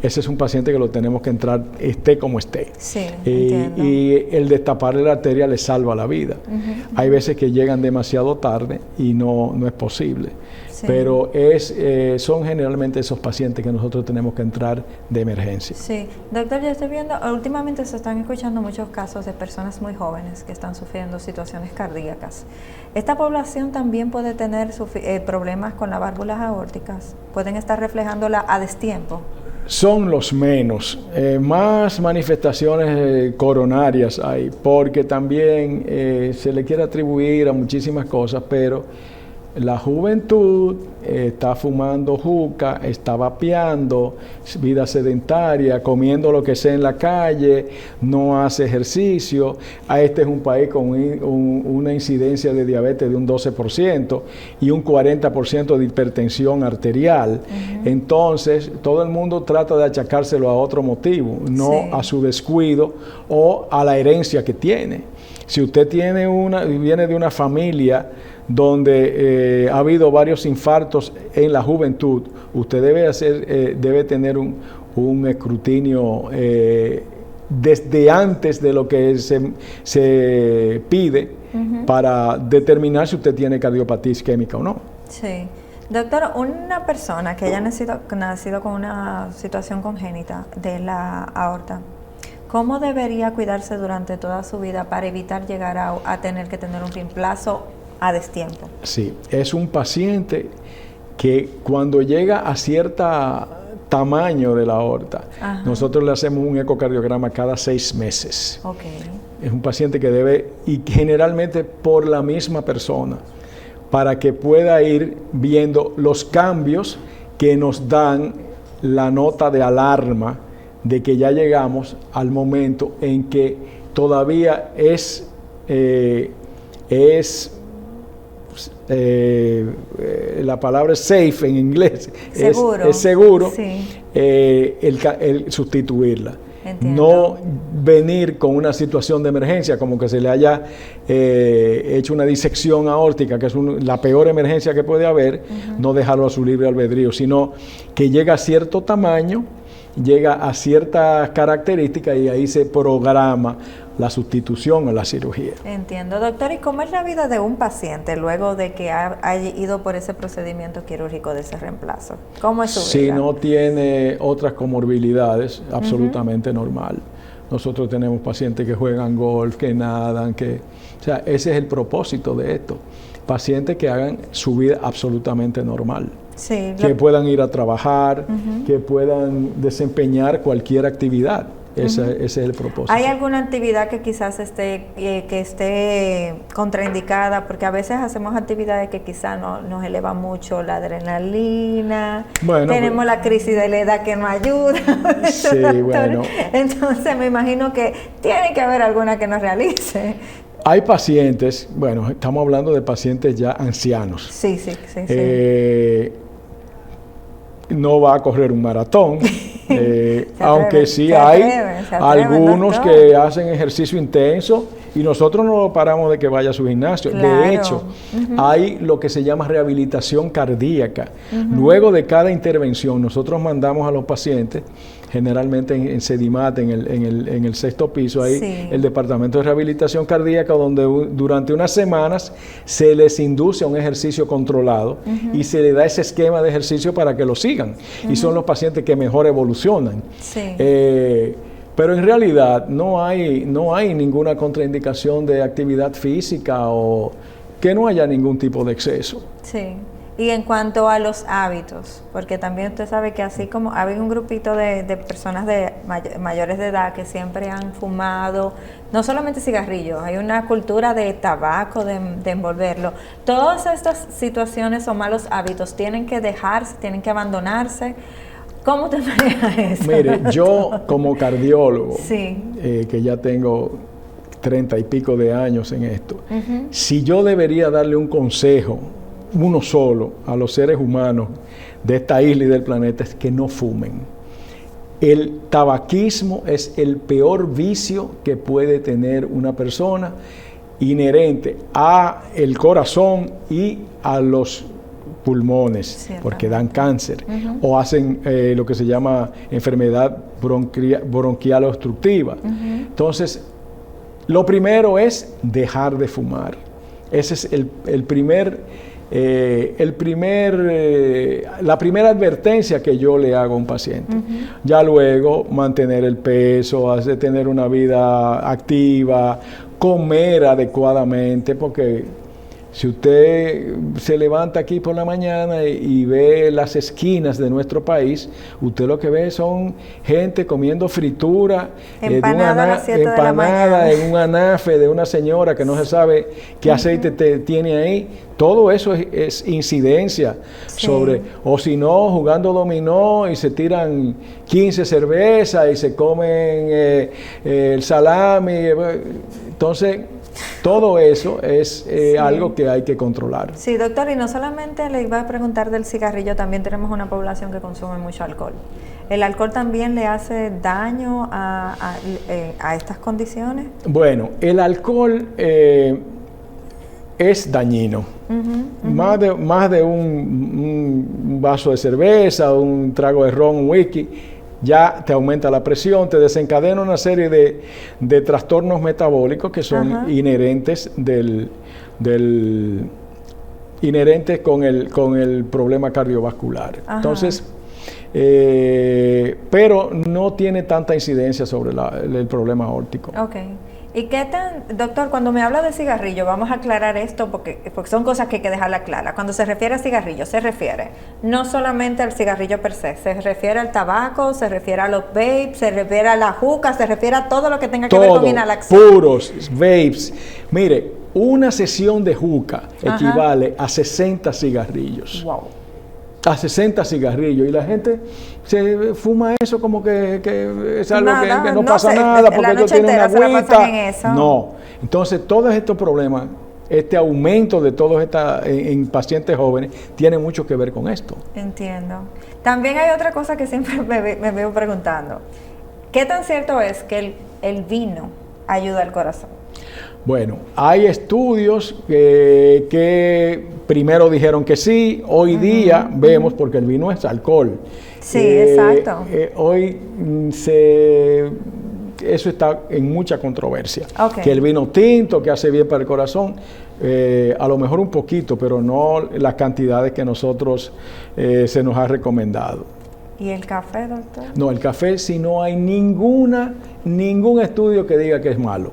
Speaker 3: Ese es un paciente que lo tenemos que entrar, esté como esté.
Speaker 1: Sí, entiendo.
Speaker 3: Y el destaparle la arteria le salva la vida. Hay veces que llegan demasiado tarde y no es posible. Sí. Pero son generalmente esos pacientes que nosotros tenemos que entrar de emergencia.
Speaker 1: Sí, doctor, yo estoy viendo, últimamente se están escuchando muchos casos de personas muy jóvenes que están sufriendo situaciones cardíacas. ¿Esta población también puede tener problemas con las válvulas aórticas? ¿Pueden estar reflejándola a destiempo?
Speaker 3: Son los menos. Más manifestaciones coronarias hay, porque también se le quiere atribuir a muchísimas cosas, pero la juventud está fumando juca, está vapeando, vida sedentaria, comiendo lo que sea en la calle, no hace ejercicio. Este es un país con una incidencia de diabetes de un 12% y un 40% de hipertensión arterial. Entonces, todo el mundo trata de achacárselo a otro motivo, no a su descuido o a la herencia que tiene. Si usted viene de una familia donde ha habido varios infartos en la juventud, usted debe tener un escrutinio desde antes de lo que se pide para determinar si usted tiene cardiopatía isquémica o no.
Speaker 1: Sí. Doctor, una persona que haya nacido con una situación congénita de la aorta, ¿cómo debería cuidarse durante toda su vida para evitar llegar a tener que tener un reemplazo a destiempo?
Speaker 3: Sí, es un paciente que cuando llega a cierto tamaño de la aorta, nosotros le hacemos un ecocardiograma cada 6 meses. Es un paciente que debe, y generalmente por la misma persona, para que pueda ir viendo los cambios que nos dan la nota de alarma de que ya llegamos al momento en que todavía la palabra es safe en inglés,
Speaker 1: seguro.
Speaker 3: Es seguro,
Speaker 1: sí.
Speaker 3: el sustituirla. Entiendo. No venir con una situación de emergencia, como que se le haya hecho una disección aórtica, que es la peor emergencia que puede haber, no dejarlo a su libre albedrío, sino que llega a cierto tamaño, llega a ciertas características y ahí se programa la sustitución o la cirugía.
Speaker 1: Entiendo. Doctor, ¿y cómo es la vida de un paciente luego de que haya ido por ese procedimiento quirúrgico de ese reemplazo? ¿Cómo es su vida?
Speaker 3: Si no tiene otras comorbilidades, absolutamente normal. Nosotros tenemos pacientes que juegan golf, que nadan, o sea, ese es el propósito de esto. Pacientes que hagan su vida absolutamente normal. Sí, que puedan ir a trabajar, que puedan desempeñar cualquier actividad. Ese es el propósito.
Speaker 1: ¿Hay alguna actividad que quizás esté contraindicada? Porque a veces hacemos actividades que quizás nos eleva mucho la adrenalina, tenemos la crisis de la edad que no ayuda.
Speaker 3: Sí, bueno.
Speaker 1: Entonces me imagino que tiene que haber alguna que nos realice.
Speaker 3: Hay pacientes, bueno, estamos hablando de pacientes ya ancianos.
Speaker 1: Sí.
Speaker 3: No va a correr un maratón, aunque sí hay algunos que hacen ejercicio intenso y nosotros no lo paramos de que vaya a su gimnasio. Claro. De hecho, hay lo que se llama rehabilitación cardíaca. Luego de cada intervención, nosotros mandamos a los pacientes, generalmente en Sedimat, en el 6º piso, hay el departamento de rehabilitación cardíaca, donde durante unas semanas se les induce a un ejercicio controlado y se le da ese esquema de ejercicio para que lo sigan. Y son los pacientes que mejor evolucionan. Pero en realidad no hay ninguna contraindicación de actividad física o que no haya ningún tipo de exceso.
Speaker 1: Sí. Y en cuanto a los hábitos, porque también usted sabe que así como hay un grupito de personas de mayores de edad que siempre han fumado, no solamente cigarrillos, hay una cultura de tabaco, de envolverlo. Todas estas situaciones o malos hábitos tienen que dejarse, tienen que abandonarse. ¿Cómo te manejas eso?
Speaker 3: Mire, yo como cardiólogo,
Speaker 1: sí.
Speaker 3: Que ya tengo 30 y pico de años en esto, si yo debería darle un consejo, uno solo, a los seres humanos de esta isla y del planeta, es que no fumen. El tabaquismo es el peor vicio que puede tener una persona, inherente a el corazón y a los pulmones, porque dan cáncer, o hacen lo que se llama enfermedad bronquial obstructiva. Entonces, lo primero es dejar de fumar. Ese es la primera advertencia que yo le hago a un paciente. Ya luego mantener el peso, tener una vida activa, comer adecuadamente, porque si usted se levanta aquí por la mañana y ve las esquinas de nuestro país, usted lo que ve son gente comiendo fritura, empanada en un anafe de una señora que no se sabe qué aceite tiene ahí. Todo eso es incidencia sobre, o si no, jugando dominó y se tiran 15 cervezas y se comen el salami. Entonces, todo eso es algo que hay que controlar.
Speaker 1: Sí, doctor, y no solamente le iba a preguntar del cigarrillo, también tenemos una población que consume mucho alcohol. ¿El alcohol también le hace daño a estas condiciones? Bueno, el alcohol
Speaker 3: es dañino. Más de un vaso de cerveza, un trago de ron, un whisky, ya te aumenta la presión, te desencadena una serie de trastornos metabólicos que son inherentes inherentes con el problema cardiovascular. Entonces, pero no tiene tanta incidencia sobre el problema aórtico.
Speaker 1: ¿Y qué tan, doctor, cuando me habla de cigarrillo, vamos a aclarar esto porque son cosas que hay que dejarla clara? Cuando se refiere a cigarrillo, se refiere no solamente al cigarrillo per se refiere al tabaco, se refiere a los vapes, se refiere a la juca, se refiere a todo lo que tenga que ver con inhalación.
Speaker 3: Puros, vapes. Mire, una sesión de juca equivale a 60 cigarrillos.
Speaker 1: Wow.
Speaker 3: A 60 cigarrillos, y la gente se fuma eso como que es algo que no pasa nada porque ellos tienen una agüita. No, entonces todos estos problemas, este aumento de todos en pacientes jóvenes, tiene mucho que ver con esto.
Speaker 1: Entiendo. También hay otra cosa que siempre me veo preguntando. ¿Qué tan cierto es que el vino ayuda al corazón?
Speaker 3: Bueno, hay estudios que primero dijeron que sí, hoy día vemos, porque el vino es alcohol.
Speaker 1: Sí, exacto.
Speaker 3: Hoy eso está en mucha controversia. Que el vino tinto, que hace bien para el corazón, a lo mejor un poquito, pero no las cantidades que nosotros se nos ha recomendado.
Speaker 1: ¿Y el café, doctor?
Speaker 3: No, el café, si no hay ningún estudio que diga que es malo.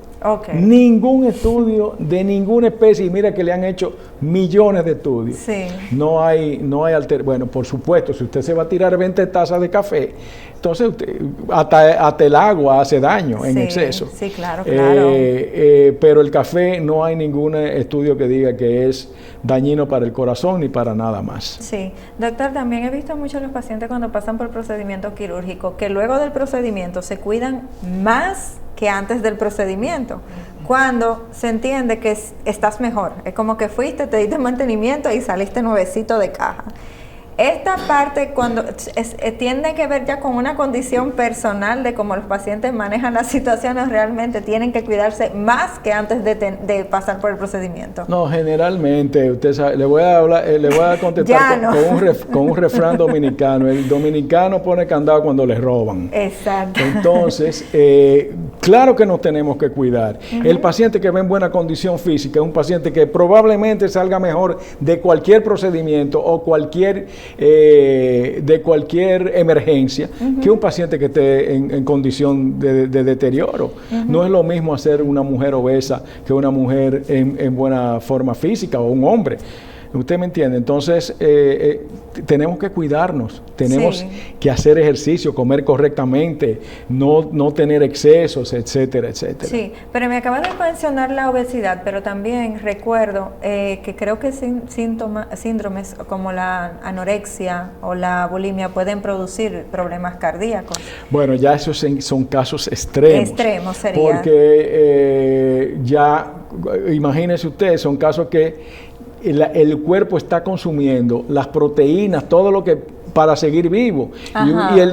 Speaker 3: Ningún estudio de ninguna especie, y mira que le han hecho millones de estudios.
Speaker 1: Sí.
Speaker 3: No hay bueno, por supuesto, si usted se va a tirar 20 tazas de café, entonces hasta el agua hace daño en exceso.
Speaker 1: Sí, claro.
Speaker 3: Pero el café no hay ningún estudio que diga que es dañino para el corazón ni para nada más.
Speaker 1: Sí. Doctor, también he visto mucho a los pacientes cuando pasan por procedimientos quirúrgicos que luego del procedimiento se cuidan más que antes del procedimiento, cuando se entiende que estás mejor. Es como que fuiste, te diste mantenimiento y saliste nuevecito de caja. Esta parte tiene que ver ya con una condición personal de cómo los pacientes manejan las situaciones, realmente tienen que cuidarse más que antes de pasar por el procedimiento.
Speaker 3: No, generalmente, usted sabe, le voy a contestar con un refrán dominicano. El dominicano pone candado cuando le roban.
Speaker 1: Exacto.
Speaker 3: Entonces, claro que nos tenemos que cuidar. El paciente que ve en buena condición física es un paciente que probablemente salga mejor de cualquier procedimiento o de cualquier emergencia que un paciente que esté en condición de deterioro. No es lo mismo hacer una mujer obesa que una mujer en buena forma física o un hombre. ¿Usted me entiende? Entonces, tenemos que cuidarnos, tenemos que hacer ejercicio, comer correctamente, no tener excesos, etcétera, etcétera.
Speaker 1: Sí, pero me acaba de mencionar la obesidad, pero también recuerdo que creo que síndromes como la anorexia o la bulimia pueden producir problemas cardíacos.
Speaker 3: Bueno, ya esos son casos extremos.
Speaker 1: Extremos sería.
Speaker 3: Porque ya, imagínense ustedes, son casos que el cuerpo está consumiendo las proteínas, todo lo que para seguir vivo.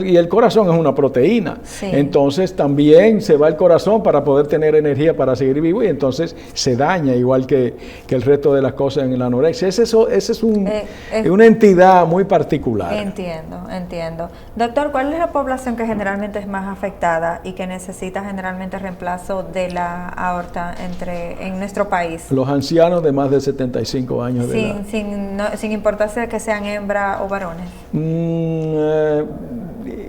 Speaker 3: Y el corazón es una proteína. Sí. Entonces también se va el corazón para poder tener energía para seguir vivo y entonces se daña igual que el resto de las cosas en la anorexia. Ese es una entidad muy particular.
Speaker 1: Entiendo. Doctor, ¿cuál es la población que generalmente es más afectada y que necesita generalmente reemplazo de la aorta en nuestro país?
Speaker 3: Los ancianos de más de 75 años de edad.
Speaker 1: Sin importarse que sean hembra o varones.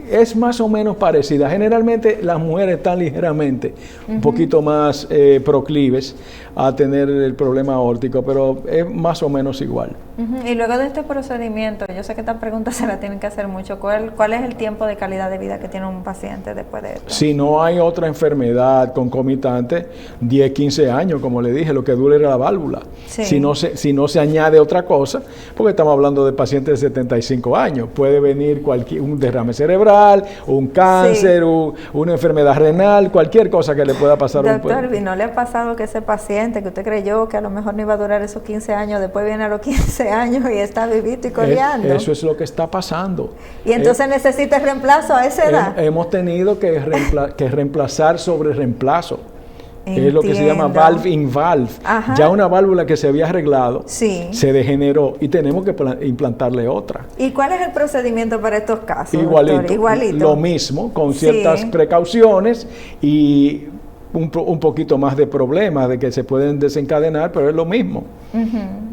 Speaker 3: Es más o menos parecida. Generalmente las mujeres están ligeramente un poquito más proclives a tener el problema aórtico, pero es más o menos igual.
Speaker 1: Y luego de este procedimiento, yo sé que esta pregunta se la tienen que hacer mucho, ¿cuál es el tiempo de calidad de vida que tiene un paciente después de esto? Si
Speaker 3: no hay otra enfermedad concomitante, 10, 15 años, como le dije, lo que dure la válvula. Sí. Si no se añade otra cosa, porque estamos hablando de pacientes de 75 años, puede venir un derrame cerebral, un cáncer, una enfermedad renal, cualquier cosa que le pueda pasar a un paciente.
Speaker 1: Doctor, ¿y no le ha pasado que ese paciente que usted creyó que a lo mejor no iba a durar esos 15 años, después viene a los 15 años y está vivito y coleando?
Speaker 3: Eso es lo que está pasando.
Speaker 1: Y entonces necesita reemplazo a esa edad.
Speaker 3: Hemos tenido que reemplazar sobre reemplazo. Entiendo. Es lo que se llama valve in valve. Ya una válvula que se había arreglado se degeneró y tenemos que implantarle otra.
Speaker 1: ¿Y cuál es el procedimiento para estos casos?
Speaker 3: Igualito. Lo mismo, con ciertas precauciones y un poquito más de problemas de que se pueden desencadenar, pero es lo mismo.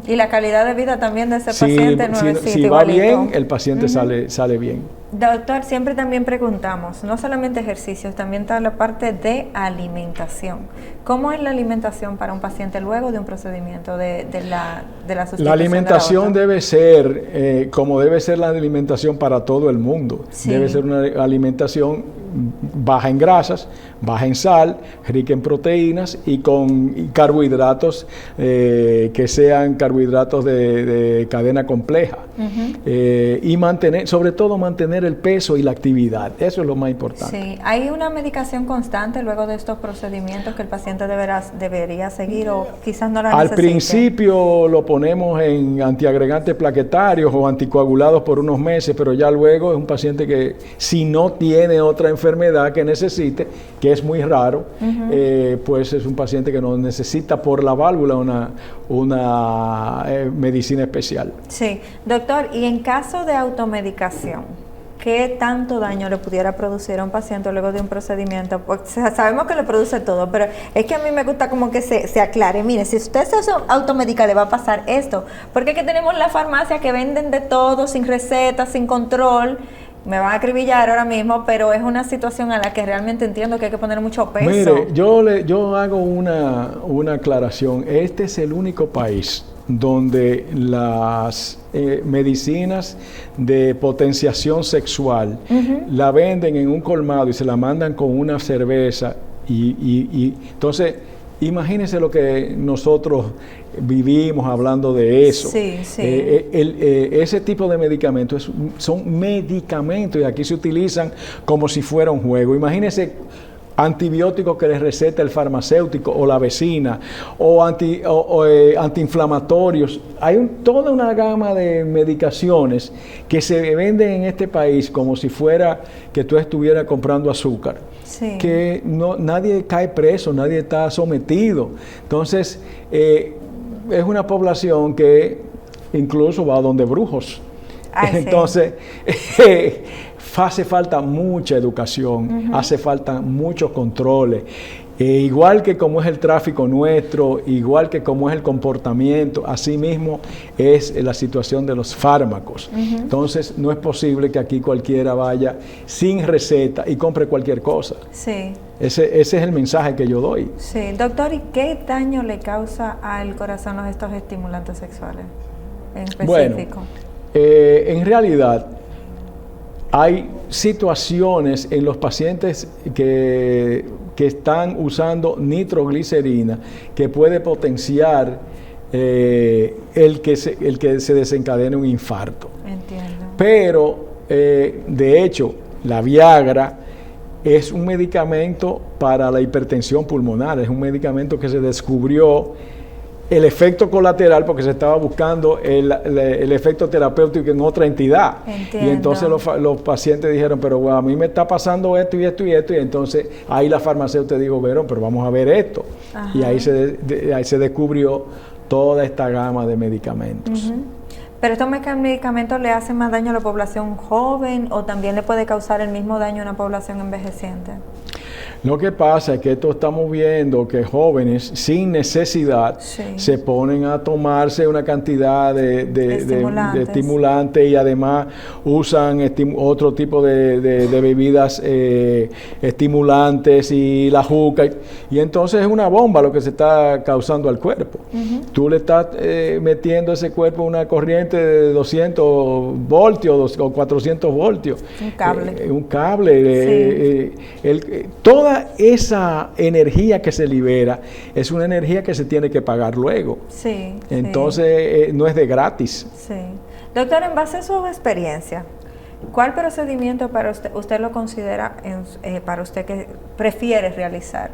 Speaker 1: Y la calidad de vida también de ese paciente
Speaker 3: si va bien, el paciente sale bien.
Speaker 1: Doctor, siempre también preguntamos, no solamente ejercicios, también está la parte de alimentación. ¿Cómo es la alimentación para un paciente luego de un procedimiento de la sustitución?
Speaker 3: La alimentación debe ser, como debe ser la alimentación para todo el mundo. Debe ser una alimentación baja en grasas, baja en sal, rica en proteínas y con carbohidratos que sean carbohidratos de cadena compleja. Y sobre todo mantener el peso y la actividad. Eso es lo más importante.
Speaker 1: Sí. ¿Hay una medicación constante luego de estos procedimientos que el paciente debería seguir o quizás no la necesite?
Speaker 3: Al principio lo ponemos en antiagregantes plaquetarios o anticoagulados por unos meses, pero ya luego es un paciente que si no tiene otra enfermedad que necesite, que es muy raro, pues es un paciente que no necesita por la válvula una medicina especial.
Speaker 1: Sí. Doctor, y en caso de automedicación, ¿qué tanto daño le pudiera producir a un paciente luego de un procedimiento? Pues sabemos que le produce todo, pero es que a mí me gusta como que se aclare. Mire, si usted se automedica le va a pasar esto, porque es que tenemos la farmacia que venden de todo, sin receta, sin control. Me van a acribillar ahora mismo, pero es una situación a la que realmente entiendo que hay que poner mucho peso.
Speaker 3: Mire, yo hago una aclaración. Este es el único país donde las medicinas de potenciación sexual la venden en un colmado y se la mandan con una cerveza y entonces imagínense lo que nosotros vivimos hablando de eso. Ese tipo de medicamentos son medicamentos y aquí se utilizan como si fuera un juego. Imagínense antibióticos que les receta el farmacéutico o la vecina, o antiinflamatorios. Hay toda una gama de medicaciones que se venden en este país como si fuera que tú estuvieras comprando azúcar. Que nadie cae preso, nadie está sometido. Entonces, es una población que incluso va donde brujos. Entonces, hace falta mucha educación, hace falta muchos controles. Igual que como es el tráfico nuestro, igual que como es el comportamiento, así mismo es la situación de los fármacos. Entonces, no es posible que aquí cualquiera vaya sin receta y compre cualquier cosa. Ese es el mensaje que yo doy.
Speaker 1: Doctor, ¿y qué daño le causa al corazón estos estimulantes sexuales? en específico?
Speaker 3: Bueno, en realidad hay situaciones en los pacientes que están usando nitroglicerina que puede potenciar el que se desencadene un infarto.
Speaker 1: Entiendo.
Speaker 3: Pero, de hecho, la Viagra es un medicamento para la hipertensión pulmonar, es un medicamento que se descubrió el efecto colateral porque se estaba buscando el efecto terapéutico en otra entidad.
Speaker 1: Entiendo.
Speaker 3: Y entonces los pacientes dijeron, pero bueno, a mí me está pasando esto y esto y esto, y entonces ahí la farmacéutica dijo, pero vamos a ver esto.
Speaker 1: Ajá.
Speaker 3: Y ahí se descubrió toda esta gama de medicamentos.
Speaker 1: Uh-huh. ¿Pero estos medicamentos le hacen más daño a la población joven o también le puede causar el mismo daño a una población envejeciente?
Speaker 3: Lo que pasa es que esto estamos viendo que jóvenes sin necesidad se ponen a tomarse una cantidad de estimulantes y además usan otro tipo de bebidas estimulantes y la juca y entonces es una bomba lo que se está causando al cuerpo. Uh-huh. Tú le estás metiendo a ese cuerpo una corriente de 200 voltios o 400 voltios.
Speaker 1: Un cable.
Speaker 3: Un cable. Sí. Toda esa energía que se libera es una energía que se tiene que pagar luego. Sí. Entonces, no es de gratis.
Speaker 1: Sí. Doctor, en base a su experiencia, ¿cuál procedimiento para usted lo considera para usted que prefiere realizar?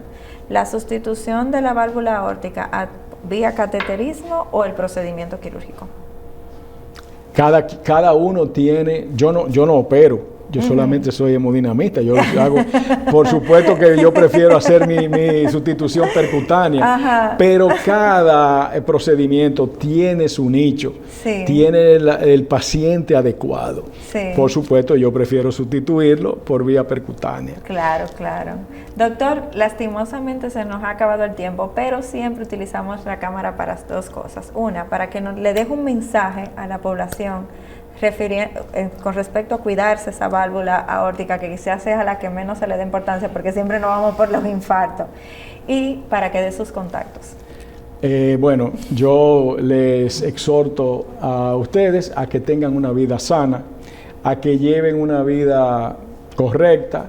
Speaker 1: ¿La sustitución de la válvula aórtica vía cateterismo o el procedimiento quirúrgico?
Speaker 3: Cada uno tiene, yo no opero. Yo solamente soy hemodinamista, yo lo hago, por supuesto que yo prefiero hacer mi sustitución percutánea, ajá, pero cada procedimiento tiene su nicho, sí, tiene el paciente adecuado. Sí. Por supuesto, yo prefiero sustituirlo por vía percutánea.
Speaker 1: Claro, claro. Doctor, lastimosamente se nos ha acabado el tiempo, pero siempre utilizamos la cámara para dos cosas. Una, para que le deje un mensaje a la población con respecto a cuidarse esa válvula aórtica, que quizás sea la que menos se le dé importancia, porque siempre nos vamos por los infartos, y para que dé sus contactos.
Speaker 3: Bueno, yo les exhorto a ustedes a que tengan una vida sana, a que lleven una vida correcta,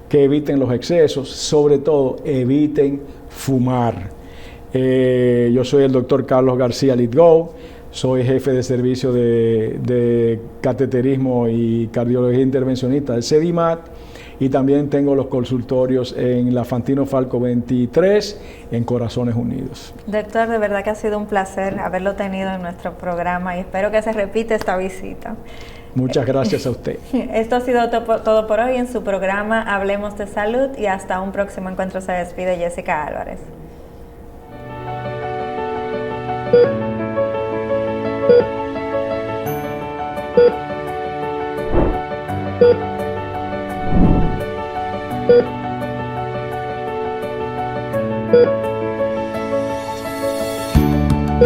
Speaker 3: que eviten los excesos, sobre todo eviten fumar. Yo soy el doctor Carlos García Litgo. Soy jefe de servicio de cateterismo y cardiología intervencionista del CEDIMAT y también tengo los consultorios en la Fantino Falco 23 en Corazones Unidos.
Speaker 1: Doctor, de verdad que ha sido un placer haberlo tenido en nuestro programa y espero que se repita esta visita.
Speaker 3: Muchas gracias a usted.
Speaker 1: Esto ha sido todo por hoy en su programa Hablemos de Salud y hasta un próximo encuentro. Se despide Jessica Álvarez.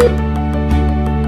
Speaker 1: Thank you.